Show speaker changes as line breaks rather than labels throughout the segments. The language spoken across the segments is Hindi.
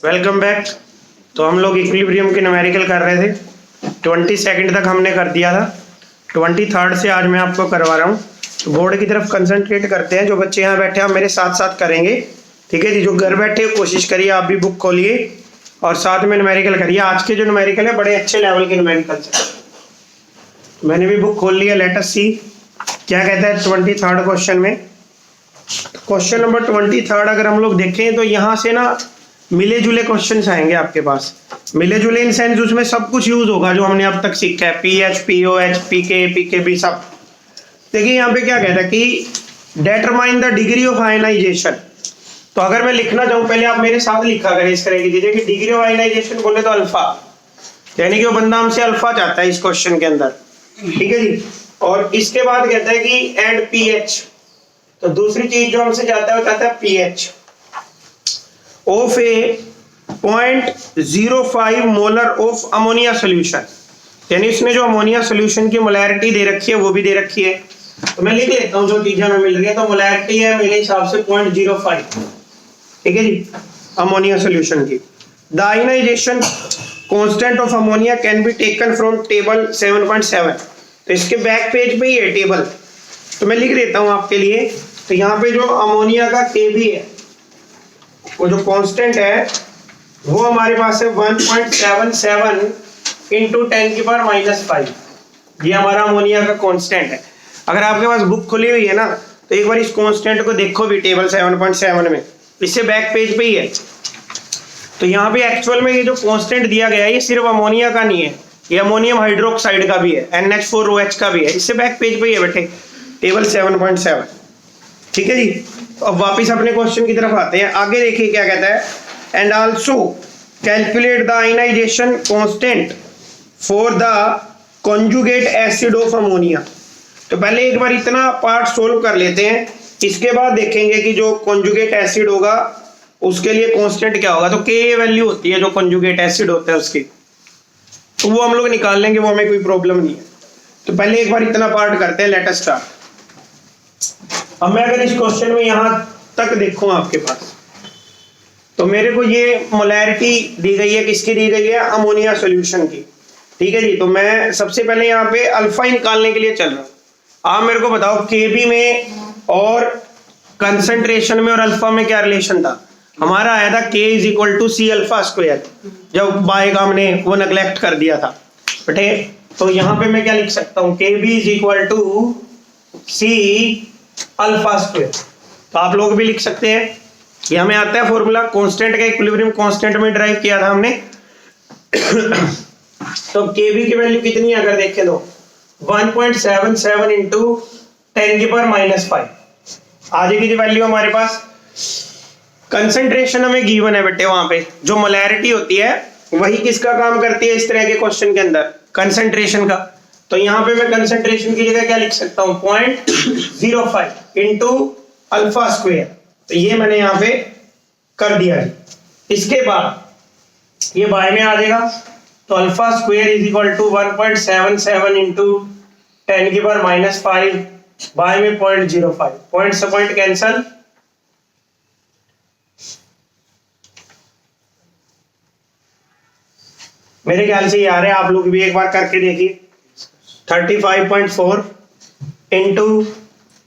Welcome back. तो हम लोग इक्विलिब्रियम के न्यूमेरिकल कर रहे थे। 22 तक हमने कर दिया था। 23 से आज मैं आपको करवा रहा हूँ। तो बोर्ड की तरफ कंसंट्रेट करते हैं। जो बच्चे यहाँ बैठे हैं मेरे साथ साथ करेंगे, ठीक है जी। जो घर बैठे कोशिश करिए आप भी बुक खोलिए और साथ में न्यूमेरिकल करिए। आज के जो न्यूमेरिकल है बड़े अच्छे लेवल के न्यूमेरिकल है। मैंने भी बुक खोल लिया। लेट अस सी क्या कहता है 23 क्वेश्चन में। क्वेश्चन नंबर 23 अगर हम लोग देखें तो यहाँ से ना मिले जुले क्वेश्चंस आएंगे आपके पास। मिले जुले इन सेंस उसमें सब कुछ यूज होगा जो हमने अब तक सीखा है। पीएच, पीओएच, पीके, पीकेबी सब। देखिए यहाँ पे क्या कहता है कि determine the degree of ionisation. तो अगर मैं लिखना चाहूँ, पहले आप मेरे साथ लिखा करें इस तरह की चीजें कि डिग्री ऑफ आयनाइजेशन बोले तो अल्फा, यानी कि वो बंदा हमसे अल्फा चाहता है इस क्वेश्चन के अंदर, ठीक है जी। और इसके बाद कहता है कि एंड पीएच। तो दूसरी चीज जो हमसे चाहता है वो कहता है pH of A 0.05 molar of ammonia solution. यानी इसने जो अमोनिया सोल्यूशन की मोलैरिटी दे रखी है वो भी दे रखी है। तो मैं लिख लेता हूँ जो चीजें हमें मिल रही है। तो मोलैरिटी है मेरे हिसाब से 0.05, ठीक है जी, अमोनिया सोल्यूशन की। The ionisation constant of ammonia can be taken from table 7.7। तो इसके बैक पेज पे ही है टेबल। तो मैं लिख देता हूँ आपके लिए। तो यहाँ पे जो अमोनिया का Kb है, वो जो कांस्टेंट है वो हमारे पास है 1.77 इंटू 10⁻⁵। ये हमारा अमोनिया का कांस्टेंट है। अगर आपके पास बुक खुली हुई है ना तो एक बार इस कांस्टेंट को देखो भी टेबल 7.7 में, इससे बैक पेज पे ही है। तो यहाँ पे एक्चुअल में ये जो कांस्टेंट दिया गया है ये सिर्फ अमोनिया का नहीं है, ये अमोनियम हाइड्रोक्साइड का भी है, NH4OH का भी है। इससे बैक पेज पे ही है बेटे, टेबल 7.7, ठीक है जी। तो अब वापिस अपने क्वेश्चन की तरफ आते हैं। आगे देखिए क्या कहता है, and also calculate the ionisation constant for the conjugate acid of ammonia. तो पहले एक बार इतना पार्ट सोल्व कर लेते हैं, इसके बाद देखेंगे कि जो कॉन्जुगेट एसिड होगा उसके लिए कांस्टेंट क्या होगा। तो के वैल्यू होती है जो कॉन्जुगेट एसिड होता है उसकी, तो वो हम लोग निकाल लेंगे, वो हमें कोई प्रॉब्लम नहीं है। तो पहले एक बार इतना पार्ट करते हैं। Let us start. अब मैं अगर इस क्वेश्चन में यहां तक देखूं आपके पास, तो मेरे को ये मोलैरिटी दी गई है, किसकी दी गई है, अमोनिया सॉल्यूशन की, ठीक है जी। तो मैं सबसे पहले यहाँ पे अल्फा निकालने के लिए चल रहा हूँ। आप मेरे को बताओ केबी में और कंसंट्रेशन में और अल्फा में क्या रिलेशन था। हमारा आया था K = C α²। जब बाय का हमने वो नेग्लेक्ट कर दिया था बेटे, तो यहाँ पे मैं क्या लिख सकता हूँ, KB = C α²। तो आप लोग भी लिख सकते हैं। ये हमें आता है फॉर्मूला कांस्टेंट का, इक्विलिब्रियम कांस्टेंट में ड्राइव किया था हमने। तो Kb की वैल्यू कितनी है अगर देखें तो 1.77 इंटू 10⁻⁵ आ जाएगी वैल्यू हमारे पास। कंसंट्रेशन हमें गिवन है बेटे, वहां पे जो मोलैरिटी होती है वही किसका काम करती है इस तरह के क्वेश्चन के अंदर, कंसंट्रेशन का। तो यहाँ पे मैं कंसंट्रेशन की जगह क्या लिख सकता हूँ, 0.05 इंटू α²। तो ये मैंने यहाँ पे कर दिया है। इसके बाद ये बाय में आ जाएगा। तो α² = 1.77 इंटू 10⁻⁵, बाय में 0.05, पॉइंट से पॉइंट कैंसल। मेरे ख्याल से ये आ रहा है, आप लोग भी एक बार करके देखिए। 35.4 इंटू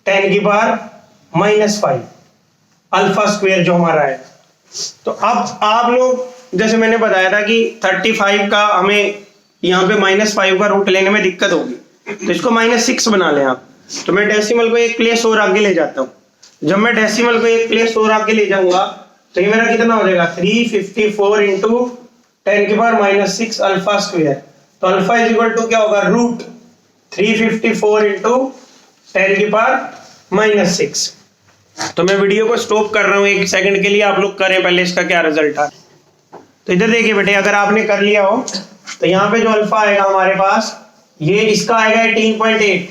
10⁻⁵ α² जो हमारा है। तो अब आप लोग, जैसे मैंने बताया था कि 35 का हमें यहाँ पे -5 का रूट लेने में दिक्कत होगी, तो इसको -6 बना लें आप। तो मैं डेसिमल को एक प्लेस और आगे ले जाता हूँ। जब मैं डेसिमल को एक प्लेस और आगे ले जाऊंगा तो ये मेरा कितना हो जाएगा, 354 इंटू 10⁻⁶ α²। तो अल्फा = क्या होगा, √354 इंटू 10⁻⁶। तो मैं वीडियो को स्टॉप कर रहा हूँ 1 सेकंड के लिए, आप लोग करें पहले इसका क्या रिजल्ट है। तो इधर देखिए बेटे, अगर आपने कर लिया हो तो यहाँ पे जो अल्फा आएगा हमारे पास, ये इसका आएगा 18.8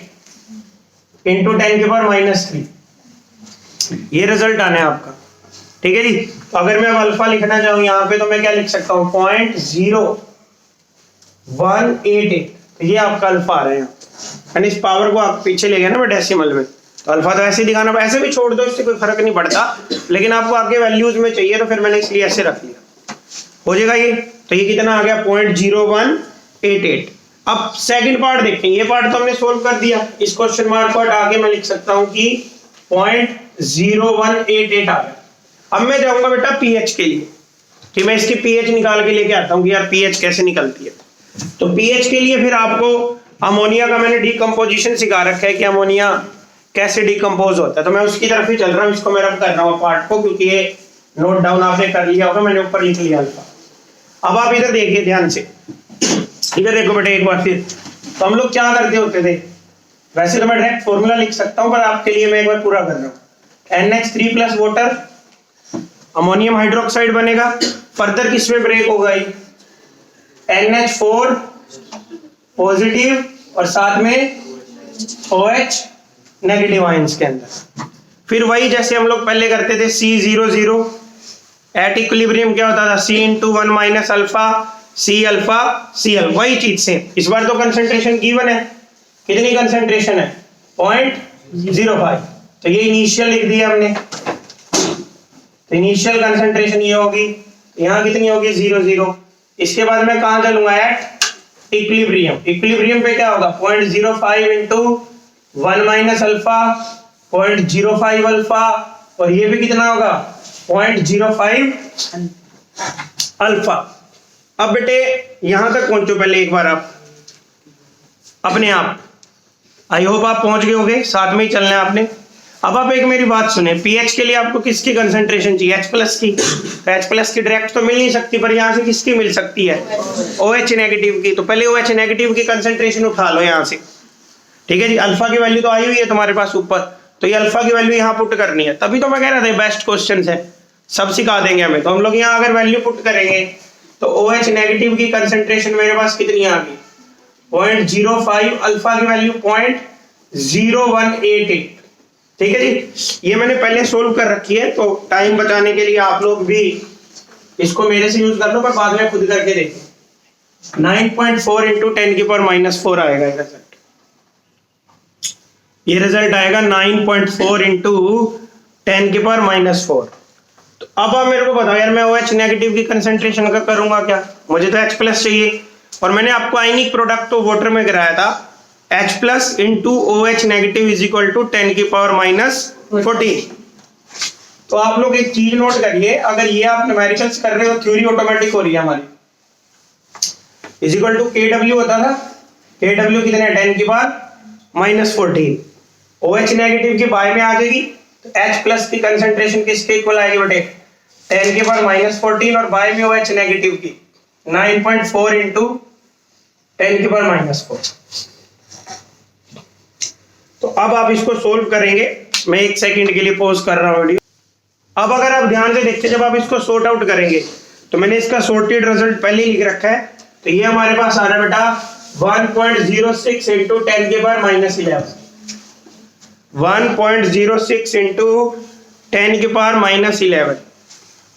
इंटू 10⁻⁻3। ये रिजल्ट आना है आपका, ठीक है जी। तो अगर मैं अब अल्फा लिखना चाहूँ यहाँ पे, तो मैं क्या लिख सकता हूँ, 0.0188। तो ये आपका अल्फा आ रहा है। यानी इस पावर को आप पीछे ले गए ना डेसिमल में, तो अल्फा तो ऐसे दिखाना, ऐसे भी छोड़ दो, इससे कोई फर्क नहीं पड़ता, लेकिन आपको आगे वैल्यूज में चाहिए तो फिर मैंने इसलिए ऐसे रख लिया। हो जाएगा ये। तो ये कितना आ गया 0.0188। अब सेकंड पार्ट देखें, ये पार्ट तो हमने सोल्व कर दिया, इस क्वेश्चन मार्क को हटा के मैं लिख सकता हूं कि 0.0188 आ गया। अब मैं जाऊंगा बेटा पीएच के लिए कि मैं इसकी पीएच निकाल के लेके आता हूं कि यार पीएच कैसे निकलती है। तो पीएच के लिए फिर आपको अमोनिया का मैंने डिकम्पोजिशन सिखा रखा है कि अमोनिया कैसे डिकम्पोज होता है, तो मैं उसकी तरफ ही चल रहा हूँ। इसको मैं रब कर रहा हूँ पार्ट को, क्योंकि ये नोट डाउन आपने कर लिया होगा, मैंने ऊपर लिख लिया था। अब आप इधर देखिए ध्यान से, इधर देखो बेटे एक बार फिर। तो हम लोग क्या करते होते थे, वैसे तो मैं डायरेक्ट फॉर्मूला लिख सकता हूं, पर आपके लिए मैं एक बार पूरा कर रहा हूं। NH3 plus water, ammonium hydroxide बनेगा। फर्दर किसमें ब्रेक होगा, NH4 पॉजिटिव और साथ में OH नेगेटिव आयंस के अंदर। फिर वही जैसे हम लोग पहले करते थे C00 एट इक्विलिब्रियम क्या होता था, C × 1 minus alpha C alpha Cl, वही चीज से। इस बार तो कंसंट्रेशन गिवन है, कितनी कंसंट्रेशन है 0.05। तो ये इनिशियल लिख दिया हमने, तो इनिशियल कंसंट्रेशन ये होगी, यहाँ कितनी होगी 0.0। इसके बाद मैं कहां चलूंगा, एट इक्विलिब्रियम। इक्विलिब्रियम पे क्या होगा 0.05 × 1 माइनस अल्फा 0.05 अल्फा, और ये भी कितना होगा 0.05 अल्फा। अब बेटे यहां तक पहुंचो पहले एक बार आप अपने आप, आई होप आप पहुंच गए होंगे, साथ में ही चलना है आपने। अब आप एक मेरी बात सुने, पीएच के लिए आपको किसकी कंसंट्रेशन चाहिए, H+ की। तो H+ की डायरेक्ट तो मिल नहीं सकती, पर यहां से किसकी मिल सकती है, OH नेगेटिव की। तो पहले OH नेगेटिव की कंसंट्रेशन उठा लो यहां से, ठीक है जी। अल्फा की वैल्यू तो आई हुई है तुम्हारे पास ऊपर, तो ये अल्फा की वैल्यू यहाँ पुट करनी है। तभी तो मैं कह रहा था बेस्ट क्वेश्चन है, सब सिखा देंगे हमें। तो हम लोग यहाँ अगर वैल्यू पुट करेंगे तो OH नेगेटिव की कंसंट्रेशन मेरे पास कितनी आ गई 0.05, अल्फा की वैल्यू 0.0188, ठीक है जी। ये मैंने पहले सोल्व कर रखी है, तो टाइम बचाने के लिए आप लोग भी इसको मेरे से यूज कर लो, पर बाद में खुद करके देखो। 9.4 × 10⁻⁻4 आएगा रिजल्ट। ये रिजल्ट आएगा 9.4 × 10⁻⁻4। तो अब आप मेरे को बताओ यार, मैं OH नेगेटिव की कंसंट्रेशन का करूंगा क्या, मुझे तो H+ चाहिए। और मैंने आपको आयनिक प्रोडक्ट तो वाटर में कराया था, H+ × OH नेगेटिव = 10⁻14। तो आप लोग एक चीज नोट करिए, अगर ये आप न्यूमेरिकल्स कर रहे हो, थ्योरी ऑटोमेटिक हो रही है हमारी। =KW होता था, KW कितने 10⁻14। OH नेगेटिव की बाय में आ जाएगी, तो H+ की कंसंट्रेशन किसके इक्वल आएगी बेटे 10⁻14, और बाय में OH नेगेटिव की 9.4 × 10⁻4। तो अब आप इसको सोल्व करेंगे, मैं एक सेकंड के लिए पॉज कर रहा हूं वीडियो। अब अगर आप ध्यान से देखते, जब आप इसको सॉर्ट आउट करेंगे, तो मैंने इसका सॉर्टेड रिजल्ट पहले ही लिख रखा है। तो ये हमारे पास आ रहा है बेटा 1.06 × 10⁻11, 1.06 × 10⁻11।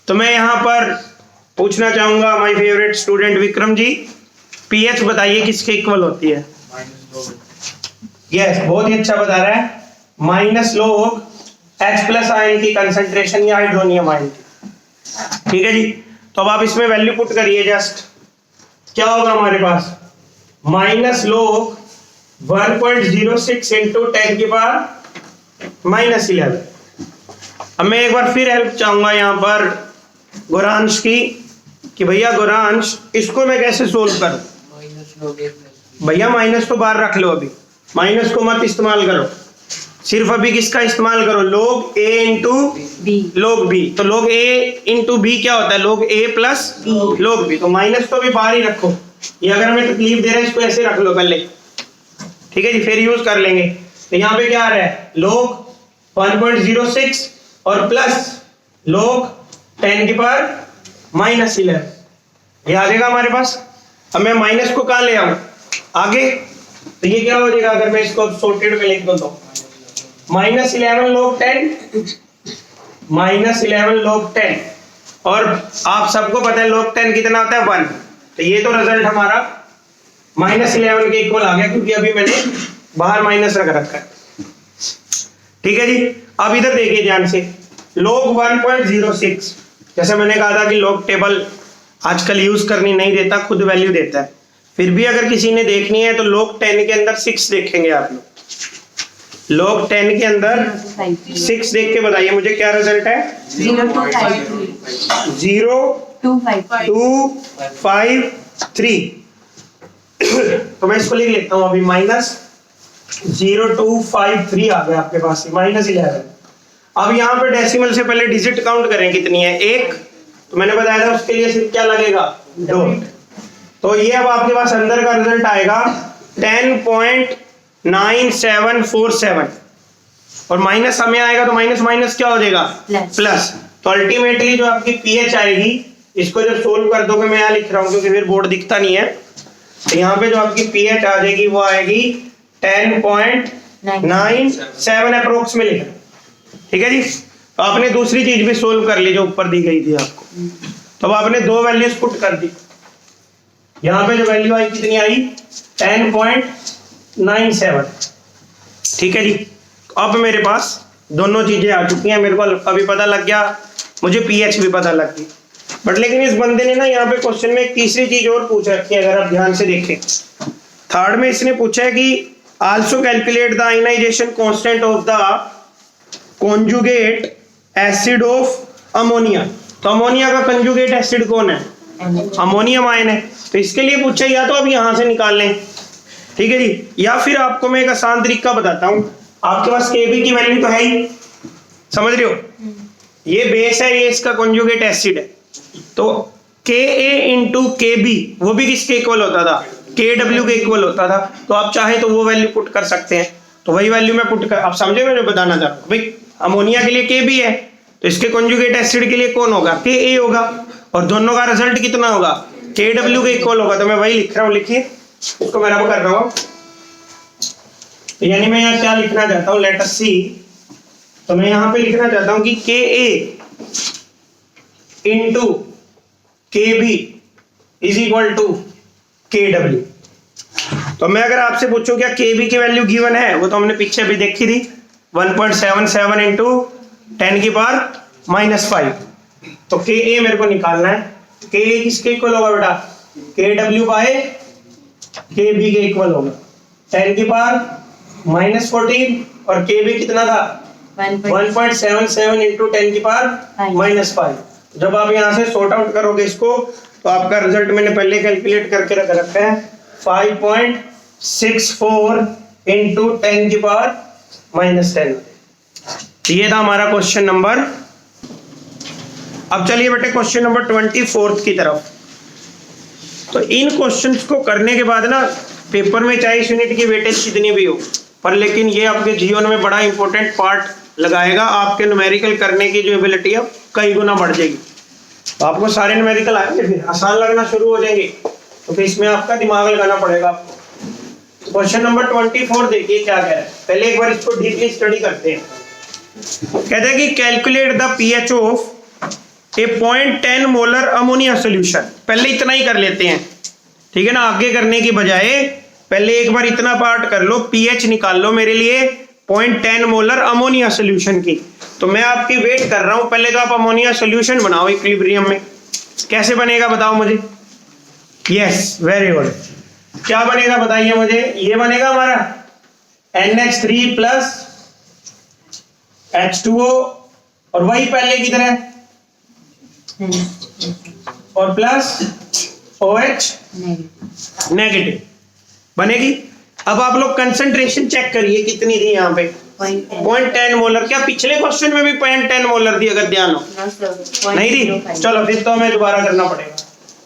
तो मैं यहां पर पूछना चाहूंगा my favourite student Vikram ji, pH बताइए किसके इक्वल होती है। यस, बहुत ही अच्छा बता रहा है, माइनस log H+ आयन की कंसंट्रेशन या हाइड्रोनियम आयन की, ठीक है जी। तो अब आप इसमें वैल्यू पुट करिए, जस्ट क्या होगा हमारे पास -log 1.06 × 10⁻11। अब मैं एक बार फिर हेल्प चाहूंगा यहाँ पर गोरांश की, कि भैया गोरांश इसको मैं कैसे सोल्व करूं। भैया माइनस तो बाहर रख लो, अभी माइनस को मत इस्तेमाल करो, सिर्फ अभी किसका इस्तेमाल करो, log A × log B। तो log A × B क्या होता है, log A + log B। तो माइनस तो अभी बाहर ही रखो, ये अगर हमें तकलीफ दे रहा है इसको ऐसे रख लो पहले, ठीक है जी, फिर यूज कर लेंगे। तो यहाँ पे क्या आ रहा है log 1.06 और प्लस log 10⁻11, ये आ जाएगा हमारे पास। अब मैं माइनस को कहाँ ले आऊं आगे, तो ये क्या हो जाएगा अगर मैं इसको सॉर्टेड में लिख दूं तो -11 log 10, और आप सबको पता है log 10 कितना होता है 1। तो ये तो रिजल्ट हमारा -11 के इक्वल आ गया, क्योंकि अभी मैंने बाहर माइनस रख रखा है, ठीक है जी। अब इधर देखिए ध्यान से, log 1.06, जैसे मैंने कहा था कि log टेबल आजकल यूज करनी नहीं देता, खुद वैल्यू देता है। फिर भी अगर किसी ने देखनी है तो log 10 के अंदर 6 देखेंगे आप लोग। log 10 के अंदर 6 देख के बताइए मुझे क्या रिजल्ट है। 0.253। तो मैं इसको लिख लेता हूं अभी, -0.253 आ गया आपके पास, -11। अब यहाँ पे डेसिमल से पहले डिजिट काउंट करें कितनी है, 1। तो मैंने बताया था उसके लिए सिर्फ क्या लगेगा, डॉट। तो ये अब आपके पास अंदर का रिजल्ट आएगा 10.9747, और माइनस हमें आएगा तो माइनस माइनस क्या हो जाएगा, प्लस। तो अल्टीमेटली जो आपकी पीएच आएगी, इसको जब सोल्व कर दोगे, मैं यहाँ लिख रहा हूँ क्योंकि फिर बोर्ड दिखता नहीं है, तो यहाँ पे जो आपकी पीएच आ जाएगी वो आएगी 10.97 अप्रोक्स में लिखा। ठीक है जी। तो आपने दूसरी चीज भी सोल्व कर ली जो ऊपर दी गई थी आपको। तो अब आपने दो वैल्यूज पुट कर दी, यहाँ पे जो वैल्यू आई कितनी आई, 10.97। ठीक है जी। अब मेरे पास दोनों चीजें आ चुकी हैं, मेरे को अल्फा भी पता लग गया, मुझे पीएच भी पता लग गई। बट लेकिन इस बंदे ने ना यहाँ पे क्वेश्चन में एक तीसरी चीज और पूछ रखी है, अगर आप ध्यान से देखें। थर्ड में इसने पूछा है कि also calculate the ionisation constant of the conjugate acid of ammonia. तो अमोनिया का कंजुगेट एसिड कौन है, अमोनियम आयन है। तो इसके लिए पूछा, या तो अब यहां से निकाल लें, ठीक है जी, या फिर आपको मैं एक आसान तरीका बताता हूं। आपके पास Kb की वैल्यू तो है ही, समझ रहे हो, ये बेस है, ये इसका कॉन्जुगेट एसिड है। तो Ka इंटू Kb वो भी किसके इक्वल होता था, Kw के इक्वल होता था। तो आप चाहे तो वो वैल्यू पुट कर सकते हैं। तो वही वैल्यू मैं पुट कर, आप समझे मैं जो बताना चाह रहा हूं भाई, अमोनिया के लिए Kb है, तो इसके कॉन्जुगेट एसिड के लिए कौन होगा, Ka होगा, और दोनों का रिजल्ट कितना होगा, Kw के इक्वल होगा। तो मैं वही लिख रहा हूँ, लिखिए इसको मैं रब कर रहा हूँ। यानी मैं यहाँ क्या लिखना चाहता हूँ, लेट अस सी। तो मैं यहाँ पे लिखना चाहता हूँ कि Ka into Kb is equal to Kw। तो मैं अगर आपसे पूछूं क्या Kb की वैल्यू गिवन है, वो तो हमने पीछे अभी देखी थी, 1.77 इंटू 10 की पावर -5। तो Ka मेरे को निकालना है। Ka किसके इक्वल होगा बेटा, Kw बाय Kb के इक्वल होगा, 10 की पावर -14, और Kb कितना था, 1.77 इंटू 10 की पावर -5। जब आप यहाँ से सॉर्ट आउट करोगे इसको, तो आपका रिजल्ट मैंने पहले कैलकुलेट करके रख रखा है, 5.64 इंटू 10 की पावर -10। ये था हमारा क्वेश्चन नंबर। अब चलिए बेटे क्वेश्चन नंबर 24 की तरफ। तो इन क्वेश्चंस को करने के बाद ना, पेपर में चाहे इस यूनिट की वेटेज कितनी भी हो, पर लेकिन ये आपके जीवन में बड़ा इंपॉर्टेंट पार्ट लगाएगा। आपके न्यूमेरिकल करने की जो एबिलिटी है कई गुना बढ़ जाएगी। तो आपको सारे न्यूमेरिकल आएंगे, फिर आसान लगना शुरू हो जाएंगे, तो फिर इसमें आपका दिमाग लगाना पड़ेगा आपको। क्वेश्चन नंबर 24 देखिए क्या कह रहा है। पहले एक बार इसको डीपली स्टडी करते हैं। कहते हैं कि calculate the pH of A 0.10 molar ammonia solution. पहले इतना ही कर लेते हैं, ठीक है ना, आगे करने की बजाय पहले एक बार इतना पार्ट कर लो, पीएच निकाल लो मेरे लिए 0.10 मोलर अमोनिया सोल्यूशन की। तो मैं आपकी वेट कर रहा हूं, पहले तो आप अमोनिया सोल्यूशन बनाओ इक्विलिब्रियम में। कैसे बनेगा बताओ मुझे। Yes, very good. क्या बनेगा बताइए मुझे। ये बनेगा हमारा NH3 प्लस H2O, और वही पहले की तरह, और प्लस OH नेगेटिव बनेगी। अब आप लोग कंसंट्रेशन चेक करिए कितनी थी यहाँ पे, 0.10 मोलर। क्या पिछले क्वेश्चन में भी 0.10 मोलर थी, अगर ध्यान हो? नहीं थी। चलो फिर तो हमें दोबारा करना पड़ेगा।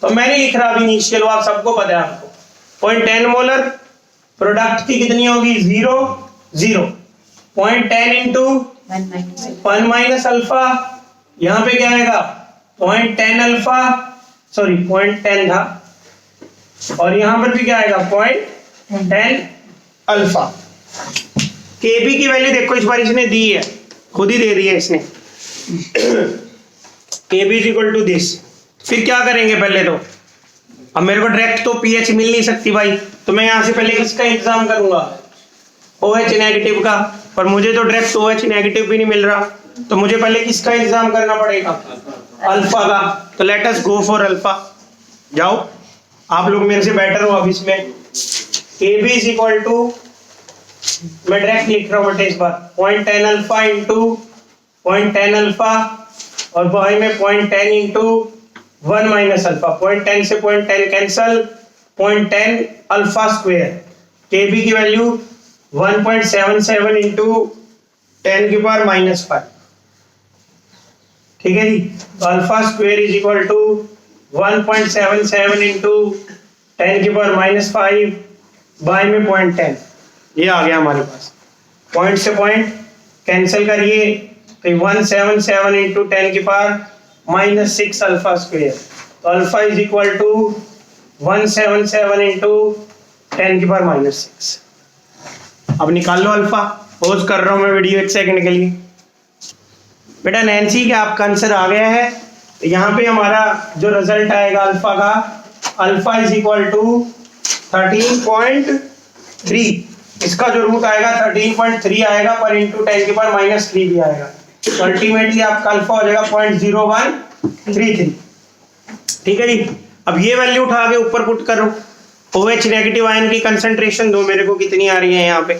तो मैं नहीं लिख रहा अभी इनिशियल, वो आप सबको पता है आपको। 0.10 मोलर प्रोडक्ट की कितनी होगी, 0 0। 0.10 इंटू 1 माइनस अल्फा, यहाँ पे क्या आएगा 0.10 अल्फा, सॉरी 0.10 था, और यहाँ पर भी क्या आएगा 0.10 अल्फा। Kb की वैल्यू देखो इस बार इसने दी है, खुद ही दे दी है इसने, Kb is equal to this. फिर क्या करेंगे पहले तो, अब मेरे को डायरेक्ट तो पीएच मिल नहीं सकती भाई, तो मैं यहाँ से पहले किसका इंतजाम करूंगा, OH नेगेटिव का। पर मुझे तो डायरेक्ट OH नेगेटिव भी नहीं मिल रहा, तो मुझे पहले किसका इंतजाम करना पड़ेगा, अल्फा का। तो let us go for alpha. जाओ, आप लोग मेरे से बेटर हो अब इसमें। A B is equal to, मैं डायरेक्ट लिख रहा हूँ बेटे इस बार, 0.10 अल्फा इंटू 0.10 अल्फा, और बाई में 0.10 इंटू 1 माइनस अल्फा। 0.10 से 0.10 cancel, 0.10 alpha square. K B की वैल्यू 1.77 इंटू 10 की पावर -5। ठीक है जी, तो alpha square is equal to 1.77 into 10 की पावर -5 बाय में 0.10। ये आ गया हमारे पास, पॉइंट से पॉइंट कैंसिल करिए तो 177 इंटू 10 की पावर -6 अल्फा स्क्वायर। तो alpha is equal to 177 into 10 की पावर -6। अब निकाल लो अल्फा। पोज कर रहा हूं मैं वीडियो 1 सेकंड के लिए। बेटा नैन्सी क्या आपका आंसर आ गया है? तो यहाँ पे हमारा जो रिजल्ट आएगा अल्फा का, अल्फा इज इक्वल टू 13.3। इसका जो रूट आएगा 13.3 आएगा, पर इंटू 10 की पावर -3 भी आएगा। तो अल्टीमेटली आपका अल्फा हो जाएगा 0.0133। ठीक है जी, अब ये वैल्यू उठा के ऊपर पुट करो। OH नेगेटिव आयन की कंसंट्रेशन दो मेरे को, कितनी आ रही है यहाँ पे।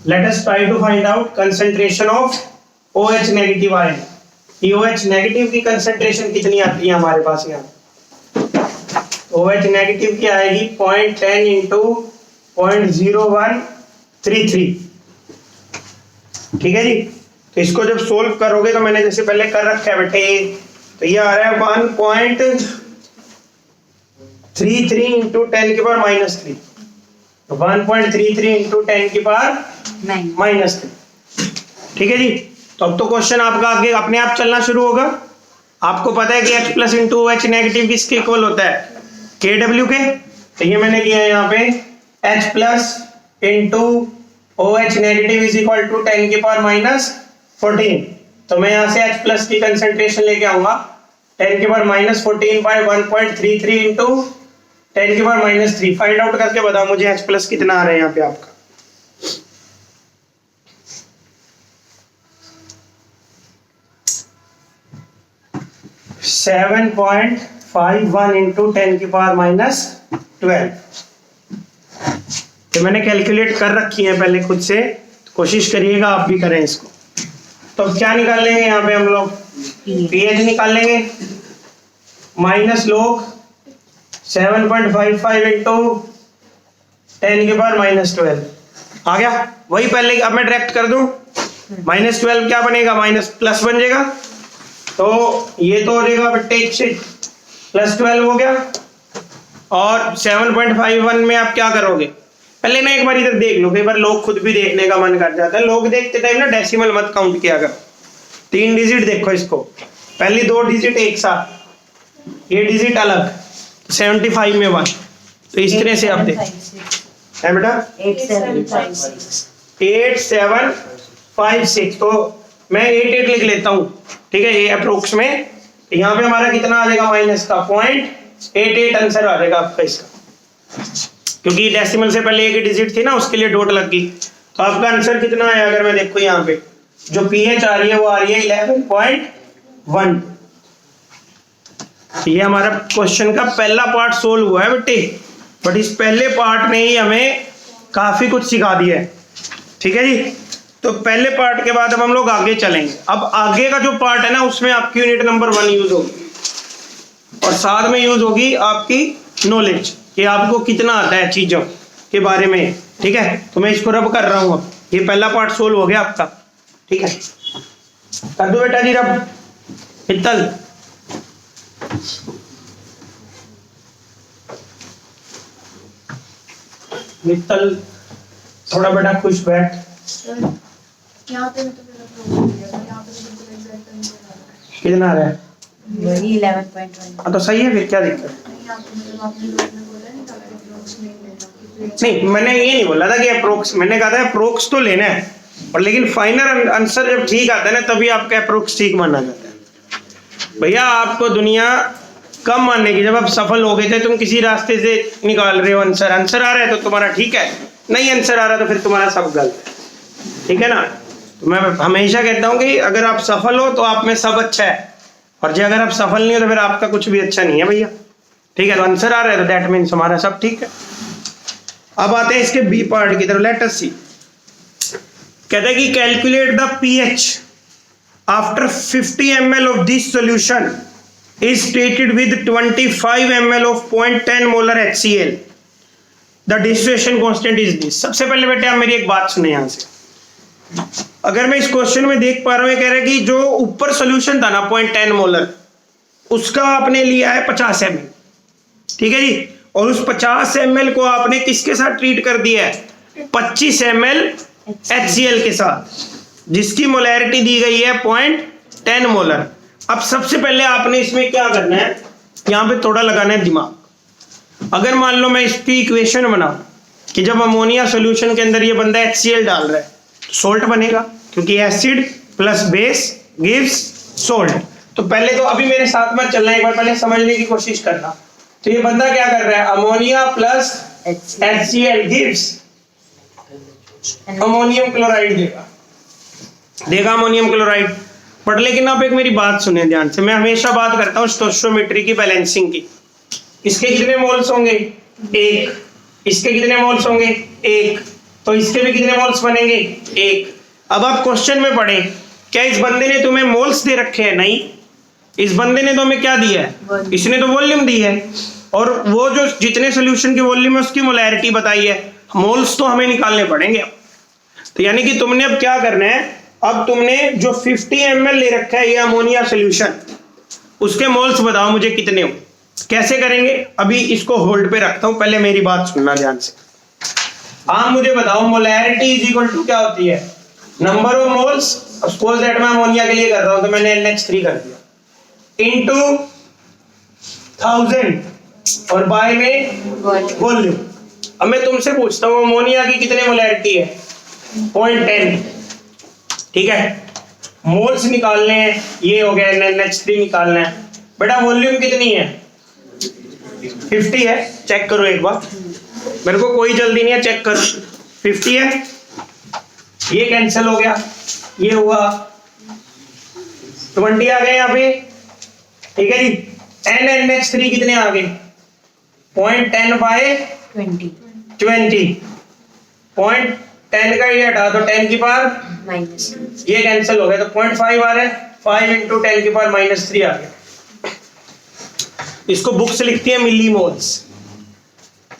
Let us try to find out concentration of OH negative ion. OH negative की कंसंट्रेशन कितनी आती है हमारे पास यहाँ। OH नेगेटिव की आएगी 0.10 इंटू 0.0133। ठीक है जी, तो इसको जब सोल्व करोगे तो मैंने जैसे पहले कर रखा है बेटे, तो ये आ रहा है 1.33 इंटू 10 की पावर -3। 1.33 इंटू 10 की पावर -3। ठीक है जी, तो अब तो क्वेश्चन आपका आगे अपने आप चलना शुरू होगा। आपको पता है कि H plus into OH negative किसके इक्वल होता है, KW के। तो ये मैंने किया है यहाँ पे, H plus into OH negative is equal to 10 की पावर -14। तो मैं यहाँ से H प्लस की कंसंट्रेशन लेके आऊंगा 10 की पावर -14 बाय 1.33 इंटू 10 की पावर -3। फाइंड आउट करके बताओ मुझे H प्लस कितना आ रहा है यहाँ पे आपका। -7.51 इंटू 10 की पावर -12। तो मैंने कैलकुलेट कर रखी है पहले खुद से, तो कोशिश करिएगा आप भी करें इसको। तो क्या निकाल लेंगे यहाँ पे हम लोग, पीएच निकाल लेंगे, माइनस लोग 7.55 इंटू 10 की पावर -12 आ गया। वही पहले, अब मैं डायरेक्ट कर दूं, -12 क्या बनेगा, माइनस प्लस बन जाएगा। तो ये तो हो जाएगा बेटे +12 हो गया। और 7.51 में आप क्या करोगे, पहले ना एक बार इधर देख लो, कई बार लोग खुद भी देखने का मन कर जाता है। लोग देखते टाइम ना डेसिमल मत काउंट किया करो, 3 डिजिट देखो इसको, पहली 2 डिजिट एक साथ, ये डिजिट अलग, 75 में 1। तो इस तरह से आप देख है बेटा 8756। तो मैं 88 लिख लेता हूँ, ठीक है, ये अप्रोक्स में। यहाँ पे हमारा कितना आ जाएगा माइनस का 0.88 आंसर आ जाएगा आपका इसका, क्योंकि डेसिमल से पहले एक डिजिट थी ना, उसके लिए डॉट लग गई। तो आपका आंसर कितना है, अगर मैं देखो यहाँ पे जो पीएच आ रही है वो आ रही है 11.1। ये हमारा क्वेश्चन का पहला पार्ट सोल्व हुआ है बेटे, बट इस पहले पार्ट ने ही हमें काफी कुछ सिखा दिया है। ठीक है जी, तो पहले पार्ट के बाद अब हम लोग आगे चलेंगे। अब आगे का जो पार्ट है ना, उसमें आपकी यूनिट नंबर 1 यूज होगी, और साथ में यूज होगी आपकी नॉलेज, कि आपको कितना आता है चीजों के बारे में। ठीक है, तो मैं इसको रब कर रहा हूं। अब ये पहला पार्ट सोल्व हो गया आपका। ठीक है, कर दो बेटा जी रब। मित्तल मित्तल थोड़ा बेटा खुश बैठ। कितना आ रहा है, 11.1। तो सही है, फिर क्या दिक्कत है। नहीं, मैंने ये नहीं बोला था कि अप्रोक्स, मैंने कहा था अप्रोक्स तो लेना है, और लेकिन फाइनल आंसर जब ठीक आता है ना, तभी आपका अप्रोक्स ठीक माना जाता है। भैया आपको दुनिया कम मानने की, जब आप सफल हो गए थे, तुम किसी रास्ते से निकाल रहे हो आंसर आ रहा है तो तुम्हारा ठीक है, नहीं आंसर आ रहा तो फिर तुम्हारा सब गलत है। ठीक है ना, तो मैं हमेशा कहता हूँ कि अगर आप सफल हो तो आप में सब अच्छा है, और जो अगर आप सफल नहीं हो तो फिर आपका कुछ भी अच्छा नहीं है भैया। ठीक है, तो आंसर आ रहा है, तो दैट मीन्स हमारा सब ठीक है। अब आते हैं इसके बी पार्ट की तरफ, लेट अस सी। कहते हैं कि calculate the pH after 50 ml of this solution is treated with 25 ml of 0.10 molar HCl, the distillation constant is this. सबसे पहले बेटे आप मेरी एक बात सुने यहां से, अगर मैं इस क्वेश्चन में देख पा रहा हूं, कह रहा है कि जो ऊपर सॉल्यूशन था ना 0.10 मोलर, उसका आपने लिया है 50 ml, ठीक है जी, और उस 50 ml को आपने किसके साथ ट्रीट कर दिया है? 25 ml HCl के साथ, जिसकी मोलैरिटी दी गई है 0.10 मोलर। अब सबसे पहले आपने इसमें क्या करना है, यहां पे थोड़ा लगाना है दिमाग। अगर मान लो मैं इसकी इक्वेशन बनाऊं कि जब अमोनिया सॉल्यूशन के अंदर ये बंदा HCl डाल रहा है तो सोल्ट बनेगा, क्योंकि acid plus base gives salt. तो पहले तो अभी मेरे साथ में चलना, एक बार पहले समझने की कोशिश करना। तो ये बंदा क्या कर रहा है, ammonia plus HCl gives ammonium chloride देगा अमोनियम क्लोराइड। बट लेकिन आप एक मेरी बात सुने ध्यान से, मैं हमेशा बात करता हूँ स्टोइचियोमेट्री की, बैलेंसिंग की। इसके कितने मोल्स होंगे? 1। इसके कितने मोल्स होंगे? 1। तो इसके भी कितने मोल्स बनेंगे? 1। अब आप क्वेश्चन में पढ़े, क्या इस बंदे ने तुम्हें मोल्स दे रखे हैं? नहीं, इस बंदे ने तो हमें क्या दिया है? इसने तो वॉल्यूम दी है, और वो जो जितने सोल्यूशन की वॉल्यूम है उसकी मोलैरिटी बताई है, मोल्स तो हमें निकालने पड़ेंगे। तो यानी कि तुमने अब क्या करना है, अब तुमने जो 50 ml ले रखा है ये अमोनिया सोल्यूशन, उसके मोल्स बताओ मुझे कितने हो। कैसे करेंगे, अभी इसको होल्ड पे रखता हूं, पहले मेरी बात सुनना ध्यान से। आप मुझे बताओ मोलैरिटी इज इक्वल टू क्या होती है? Number of moles, suppose that मैं अमोनिया के लिए कर रहा हूं, तो मैंने NH3 कर दिया, इनटू 1000 और बाय में वॉल्यूम। अब मैं तुमसे पूछता हूं अमोनिया की कितने मोलैरिटी है? 0.10, ठीक है। मोल्स निकालने हैं, ये हो गया, NH3 निकालना है। बेटा वॉल्यूम कितनी है? 50 है, चेक करो एक बार, मेरे को कोई जल्दी नहीं है, चेक करो। 50 है, ये कैंसिल हो गया, ये हुआ 20 आ गए यहाँ पे, ठीक है जी। NH3 कितने आ गए? 0.10 बाय 20। 0.10 का ये हटा दो 10 की पावर -, ये कैंसिल हो गया, तो 0.5 आ रहा है, 5 इंटू 10 की पावर -3 आ गया। इसको बुक से लिखती है मिलीमोल्स।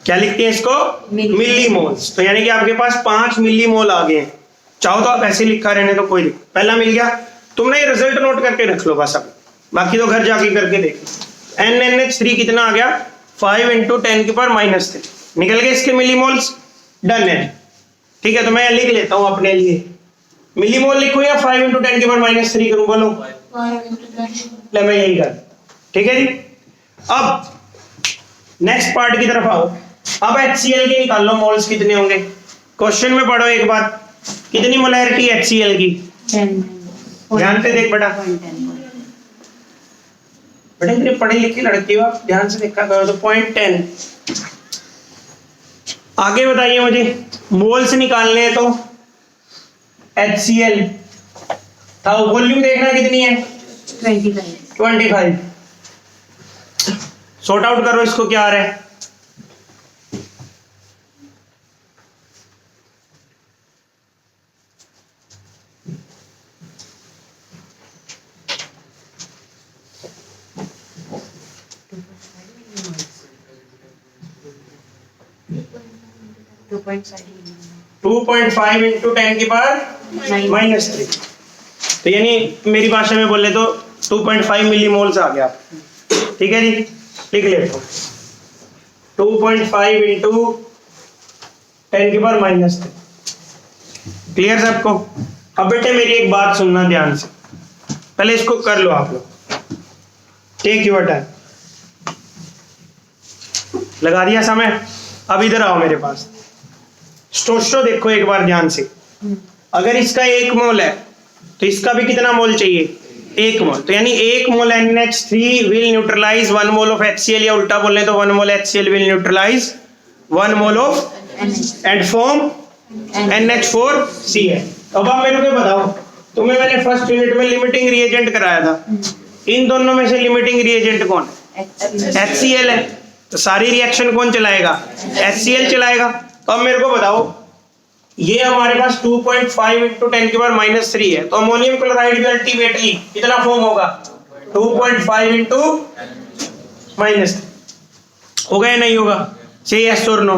क्या लिखती है इसको? मिलीमोल्स। तो यानी कि आपके पास 5 मिलीमोल आ गए हैं। चाहो तो आप ऐसे लिखा रहने तो कोई दिक्कत, पहला मिल गया। तुमने ये रिजल्ट नोट करके रख लो बस, अब बाकी तो घर जाके करके देख लो। NH3 कितना आ गया? 5 इंटू 10 की पावर -3 निकल गए इसके मिलीमोल्स। डन है, ठीक है। तो मैं लिख लेता हूं अपने लिए, मिलीमोल लिखूं या 5 इंटू 10 की पावर -3 करूं? बोलो, ले मैं यही कर, ठीक है जी। अब नेक्स्ट पार्ट की तरफ आओ। अब HCl की निकाल लो, मोल्स कितने होंगे। क्वेश्चन में पढ़ो एक बात, कितनी मोलैरिटी HCl की?
10।
ध्यान से देख बेटा, बेटा इतने पढ़े लिखे लड़के हो आप, ध्यान से देखा करो। तो 0.10। आगे बताइए मुझे, मोल्स निकालने हैं तो HCl था, वॉल्यूम देखना कितनी है? 25। सॉर्ट आउट करो इसको, क्या आ रहा है? -2.5 इंटू 10 की पावर -3। तो यानी मेरी भाषा में बोले तो 2.5 मिलीमोल्स आ गया, ठीक है जी। लिख लेते हो 2.5 इंटू 10 की पावर -3। क्लियर सबको? अब बेटे मेरी एक बात सुनना ध्यान से, पहले इसको कर लो आप लोग, टेक योर टाइम। लगा दिया समय? अब इधर आओ मेरे पास, स्टोइचियो देखो एक बार ध्यान से। अगर इसका 1 मोल है तो इसका भी कितना मोल चाहिए? 1 मोल। तो यानी 1 mole NH3 will neutralise 1 mole of HCl, या उल्टा बोले तो 1 mole HCl will neutralise 1 mole of and form NH4Cl। अब आप मेरे को बताओ, तुम्हें मैंने फर्स्ट यूनिट में लिमिटिंग रिएजेंट कराया था, इन दोनों में से लिमिटिंग रिएजेंट कौन है? HCl है। तो सारी रिएक्शन कौन चलाएगा? HCl चलाएगा। तो अब मेरे को बताओ, ये हमारे पास 2.5 इंटू 10⁻³ है, तो अमोनियम क्लोराइड भी अल्टीमेटली कितना फॉर्म होगा? 2.5 इंटू -3 होगा या नहीं होगा? से यस और नो?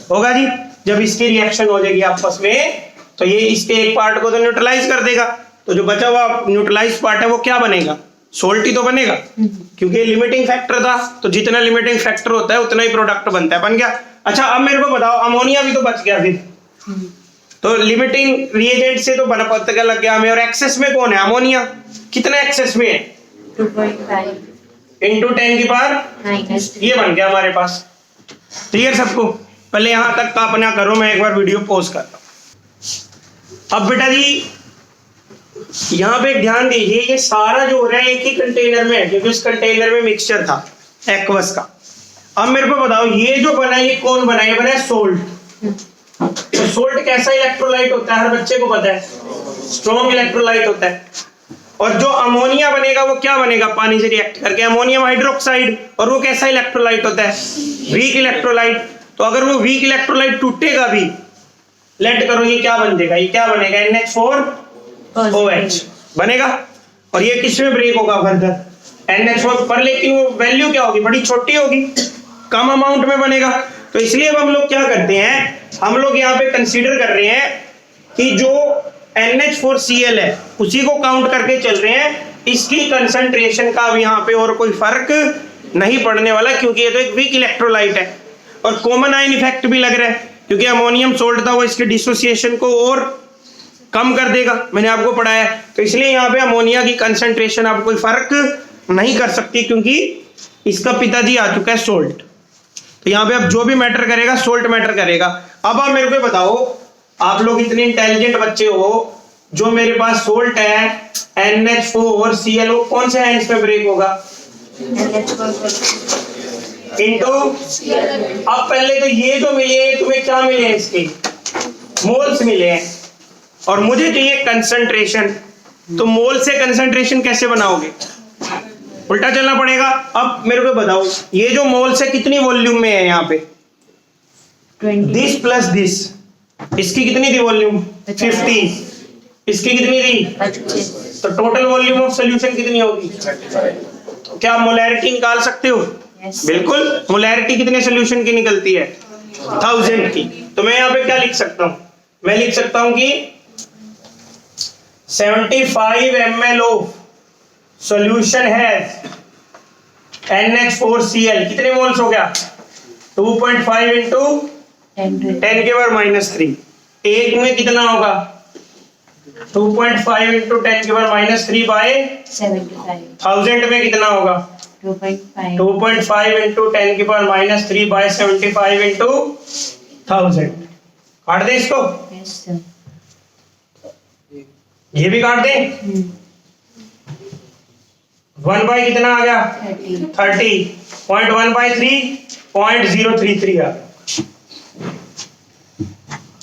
होगा जी। जब इसकी रिएक्शन हो जाएगी आपस में, तो ये इसके एक पार्ट को तो न्यूट्रलाइज कर देगा, तो जो बचा हुआ न्यूट्रलाइज पार्ट है वो क्या बनेगा? सोल्ट ही तो बनेगा, क्योंकि लिमिटिंग फैक्टर था, तो जितना लिमिटिंग फैक्टर होता है उतना ही प्रोडक्ट बनता है। बन गया। अच्छा, अब मेरे को बताओ, अमोनिया भी तो बच गया फिर, तो लिमिटिंग रिएजेंट से तो बना पता लग गया हमें। और एक्सेस में कौन है? अमोनिया। कितना एक्सेस में है?
2.5
इंटू 10⁻⁻⁻, ये बन गया हमारे पास। क्लियर सबको? पहले यहां तक का अपना करो, मैं एक बार वीडियो पॉज कर रहा हूं। अब बेटा जी यहाँ पे ध्यान दीजिए, ये सारा जो हो रहा है एक ही कंटेनर में है, क्योंकि उस कंटेनर में मिक्सचर था एक्वस का। अब मेरे को बताओ, ये जो बना है ये कौन बना है? ये बना है सोल्ट। तो सोल्ट कैसा इलेक्ट्रोलाइट होता है? हर बच्चे को पता है, स्ट्रॉन्ग इलेक्ट्रोलाइट होता है। और जो अमोनिया बनेगा वो क्या बनेगा? पानी से रिएक्ट करके अमोनियम हाइड्रोक्साइड। और वो कैसा इलेक्ट्रोलाइट होता है? Weak electrolyte. तो अगर वो वीक इलेक्ट्रोलाइट टूटेगा भी, लेट करो, ये क्या बन जाएगा? ये क्या बनेगा? NH4OH बनेगा। और ये किसमें ब्रेक होगा? फर्दर NH4 पर, लेकिन वो वैल्यू क्या होगी? बड़ी छोटी होगी, कम अमाउंट में बनेगा। तो इसलिए अब हम लोग क्या करते हैं, हम लोग यहाँ पे कंसीडर कर रहे हैं कि जो NH4Cl है उसी को काउंट करके चल रहे हैं। इसकी कंसंट्रेशन का अब यहाँ पे और कोई फर्क नहीं पड़ने वाला, क्योंकि ये तो एक वीक इलेक्ट्रोलाइट है। और कॉमन आयन इफेक्ट भी लग रहा है, क्योंकि अमोनियम सोल्ट था, वो इसके डिसोसिएशन को और कम कर देगा, मैंने आपको पढ़ाया। तो इसलिए यहाँ पे अमोनिया की कंसंट्रेशन अब कोई फर्क नहीं कर सकती, क्योंकि इसका पिताजी आ चुका है सोल्ट। तो यहाँ पे अब जो भी मैटर करेगा सोल्ट मैटर करेगा। अब आप मेरे को बताओ, आप लोग इतने इंटेलिजेंट बच्चे हो, जो मेरे पास सोल्ट है NH4Cl, वो कौन से आयंस में ब्रेक होगा? इंटू। अब पहले तो ये जो मिले तुम्हें क्या मिले हैं? इसके मोल्स मिले हैं, और मुझे चाहिए कंसंट्रेशन। तो मोल से कंसंट्रेशन कैसे बनाओगे? उल्टा चलना पड़ेगा। अब मेरे को बताओ, ये जो मोल्स है कितनी वॉल्यूम में है? यहाँ पे
20
दिस प्लस दिस, इसकी कितनी थी वॉल्यूम? 50। इसकी कितनी थी?
25।
तो टोटल वॉल्यूम ऑफ सॉल्यूशन कितनी होगी? क्या मोलैरिटी निकाल सकते हो?
Yes.
बिल्कुल। मोलैरिटी कितने सॉल्यूशन की निकलती है? 1000 की। तो मैं यहाँ पे क्या लिख सकता हूँ? मैं लिख सकता हूँ कि 75 ml ऑफ सॉल्यूशन है NH4Cl। कितने मोल्स हो गया? 2.5 इंटू 10⁻⁻3। एक में कितना होगा? 2.5 इंटू 10⁻⁻3 बाय
75।
1000 में कितना होगा?
2.5
2.5 इंटू 10⁻⁻3 बाय 75 इंटू 1000। काट दे इसको,
Yes sir।
ये भी काट दे। 1 बाय कितना आ गया? 30। 0.1 बाय 3 0.033 आ गया।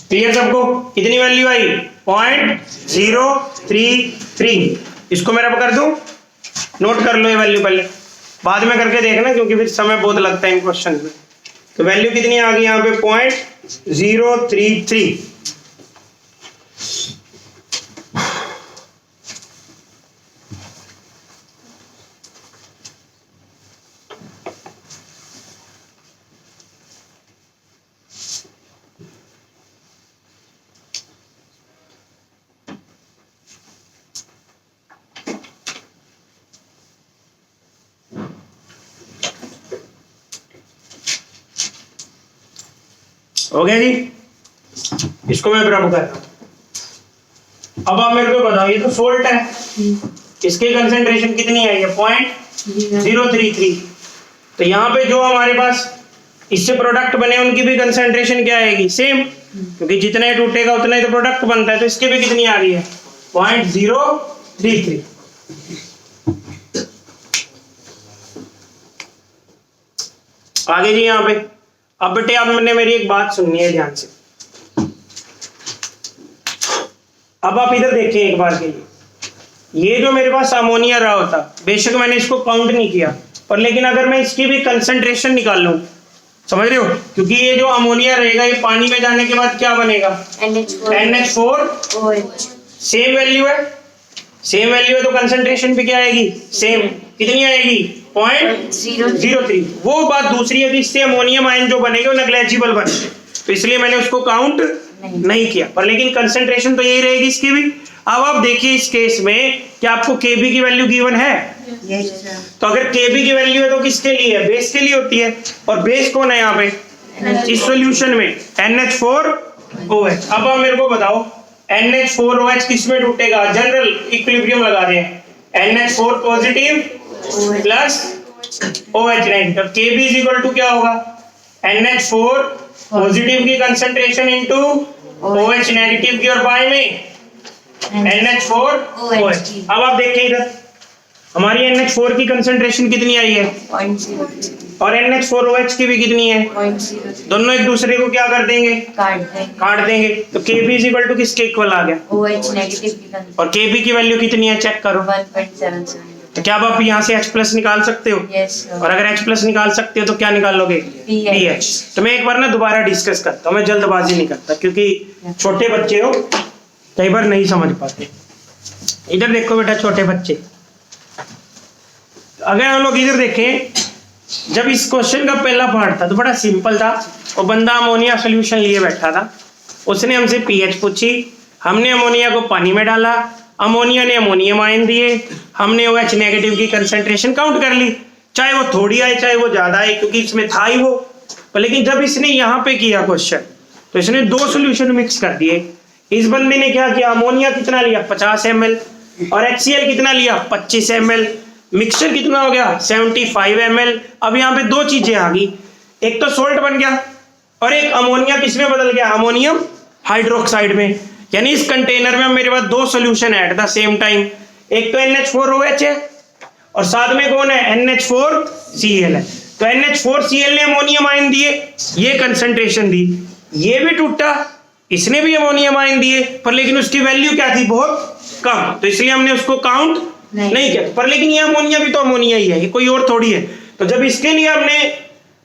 क्लियर सबको? कितनी वैल्यू आई? 0.033। इसको मेरा कर दूं, नोट कर लो ये वैल्यू, पहले बाद में करके देखना, क्योंकि फिर समय बहुत लगता है इन क्वेश्चन में। तो वैल्यू कितनी आ गई यहाँ पे? 0.033। हो गया जी? इसको मैं बराबर कर रहा हूं। अब आप मेरे को बताओ, ये तो सोल्ट है, इसकी कंसेंट्रेशन कितनी है? ये 0.033। तो यहाँ पे जो हमारे पास इससे प्रोडक्ट बने उनकी भी कंसेंट्रेशन क्या आएगी? सेम, क्योंकि जितना ही टूटेगा उतना ही तो प्रोडक्ट बनता है। तो इसके भी कितनी आ रही है? 0.033। आगे जी यहाँ पे, अब बेटे आप मैंने मेरी एक बात सुननी है ध्यान से। अब आप इधर देखिए एक बार के लिए, ये जो मेरे पास अमोनिया रहा होता, बेशक मैंने इसको काउंट नहीं किया, और लेकिन अगर मैं इसकी भी कंसंट्रेशन निकाल लूं, समझ रहे हो, क्योंकि ये जो अमोनिया रहेगा ये पानी में जाने के बाद क्या बनेगा, NH4
OH
सेम वैल्यू है, सेम वैल्यू है तो कंसंट्रेशन भी क्या आएगी, सेम। कितनी आएगी, 0.03। वो बात दूसरी है कि इससे अमोनियम आयन जो बनेगा वो नेग्लिजिबल बनेगा, तो इसलिए मैंने उसको काउंट नहीं किया, पर लेकिन कंसंट्रेशन तो यही रहेगी इसकी भी। अब आप देखिए इस केस में क्या आपको Kb की वैल्यू गिवन है, तो अगर Kb की वैल्यू है तो किसके लिए है, बेस के लिए होती है, और बेस कौन है यहाँ पे इस सॉल्यूशन में, NH4OH। अब आप मेरे को बताओ NH4OH किस में टूटेगा, जनरल इक्विलिब्रियम लगा रहे हैं, NH4 positive plus OH negative, Kb is equal to क्या होगा, NH4 पॉजिटिव की कंसंट्रेशन इनटू OH नेगेटिव की, और बाय में NH4OH। अब आप देखें इधर हमारी NH4 की कंसंट्रेशन कितनी आई है,
0.03
और NH4OH की भी कितनी है,
0.03
दोनों एक दूसरे को क्या कर देंगे, काट देंगे, तो Kb इज इक्वल टू किसके इक्वल आ गया,
OH नेगेटिव की कंसंट्रेशन
और Kb की वैल्यू कितनी है चेक करो,
1.77।
तो क्या आप यहाँ से H प्लस निकाल सकते हो,
यस
और अगर H प्लस निकाल सकते हो तो क्या निकाल लोगे, pH। तो मैं एक बार ना दोबारा डिस्कस करता हूँ, मैं जल्दबाजी नहीं करता क्योंकि छोटे बच्चे हो कई बार नहीं समझ पाते। इधर देखो बेटा छोटे बच्चे, अगर हम लोग इधर देखें, जब इस क्वेश्चन का पहला पार्ट था तो बड़ा सिंपल था, वो बंदा अमोनिया सोल्यूशन लिए बैठा था, उसने हमसे pH पूछी, हमने अमोनिया को पानी में डाला, अमोनिया ने अमोनियम आयन दिए, हमने OH नेगेटिव की कंसंट्रेशन काउंट कर ली, चाहे वो थोड़ी आए चाहे वो ज्यादा आए क्योंकि इसमें था ही वो। पर लेकिन जब इसने यहाँ पे किया क्वेश्चन तो इसने दो सोल्यूशन मिक्स कर दिए। इस बंदे ने क्या किया, अमोनिया कितना लिया 50 ml और HCl कितना लिया 25 ml, मिक्सचर कितना हो गया 75 ml। अब यहाँ पे दो चीजें आ गई, एक तो सोल्ट बन गया और एक अमोनिया किसमें बदल गया, अमोनियम हाइड्रोक्साइड में। यानी इस कंटेनर में मेरे पास दो सोल्यूशन है एट द सेम टाइम, एक तो NH4OH है और साथ में कौन है NH4Cl है। तो NH4Cl ने अमोनियम आयन दिए, ये कंसंट्रेशन दी, ये भी टूटा, इसने भी अमोनियम आयन दिए, पर लेकिन उसकी वैल्यू क्या थी, बहुत कम, तो इसलिए हमने उसको काउंट नहीं किया। पर लेकिन ये अमोनिया भी तो अमोनिया ही है, ये कोई और थोड़ी है। तो जब इसके लिए हमने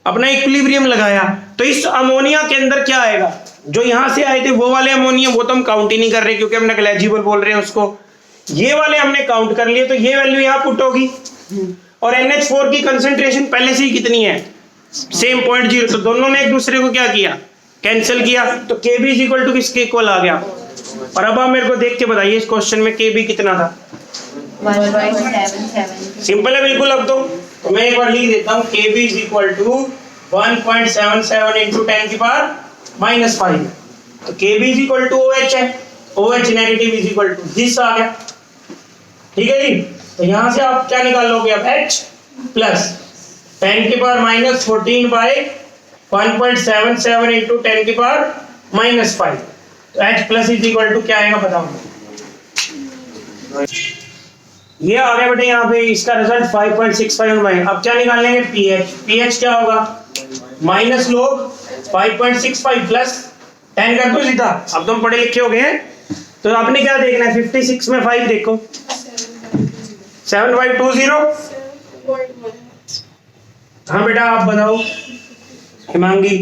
अपना इक्विलिब्रियम लगाया तो इस अमोनिया के अंदर क्या आएगा, जो यहां से आए थे वो वाले अमोनिया वो तो हम काउंट ही नहीं कर रहे क्योंकि हम नेग्लिजिबल बोल रहे हैं उसको, ये वाले हमने काउंट कर लिए, तो ये वैल्यू यहाँ पुट होगी। और NH4 की कंसंट्रेशन पहले से ही कितनी है, सेम 0.0, तो दोनों ने एक दूसरे को क्या किया, कैंसिल किया, तो Kb इज इक्वल टू किसके इक्वल आ गया। और अब आप मेरे को देख के बताइए इस क्वेश्चन में Kb कितना था,
1.77।
सिंपल है बिल्कुल। अब तो मैं एक बार लिख देता हूँ, Kb is equal to 1.77 into 10 की पावर -5, तो Kb is equal to OH है, OH negative is equal to this आ गया, ठीक है जी। तो यहाँ से आप क्या निकाल लोगे, अब H प्लस 10 की पावर -14 बाय 1.77 इंटू 10 की पावर -5, तो H plus is equal to क्या आएगा बताओ। ये आ गया बेटे यहाँ पे इसका रिजल्ट 5.65 में। अब क्या निकाल लेंगे pH, pH क्या होगा माइनस लोग 5.65 प्लस 10 कर दो सीधा। अब तुम पढ़े लिखे हो गए हैं तो आपने क्या देखना है, 56 में 5 देखो, 7520। हाँ बेटा आप बताओ हिमांगी,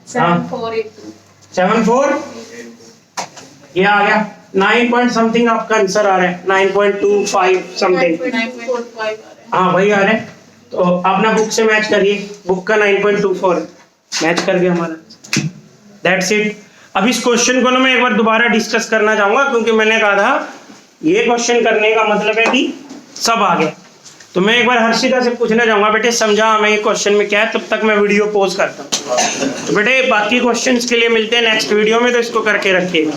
74 ये आ गया 9 पॉइंट समथिंग आपका आंसर आ रहा है, 9.25 समथिंग, हाँ वही आ रहा है। तो अपना बुक से मैच करिए, बुक का 9.24 मैच कर गया हमारा, दैट्स इट। अब इस क्वेश्चन को ना मैं एक बार दोबारा डिस्कस करना चाहूंगा क्योंकि मैंने कहा था ये क्वेश्चन करने का मतलब है कि सब आ गया। तो मैं एक बार हर्षिता से पूछना चाहूंगा, बेटे समझा हमें ये क्वेश्चन में क्या है, तब तक मैं वीडियो पॉज करता हूँ। तो बेटे बाकी क्वेश्चंस के लिए मिलते हैं नेक्स्ट वीडियो में, तो इसको करके रखिएगा।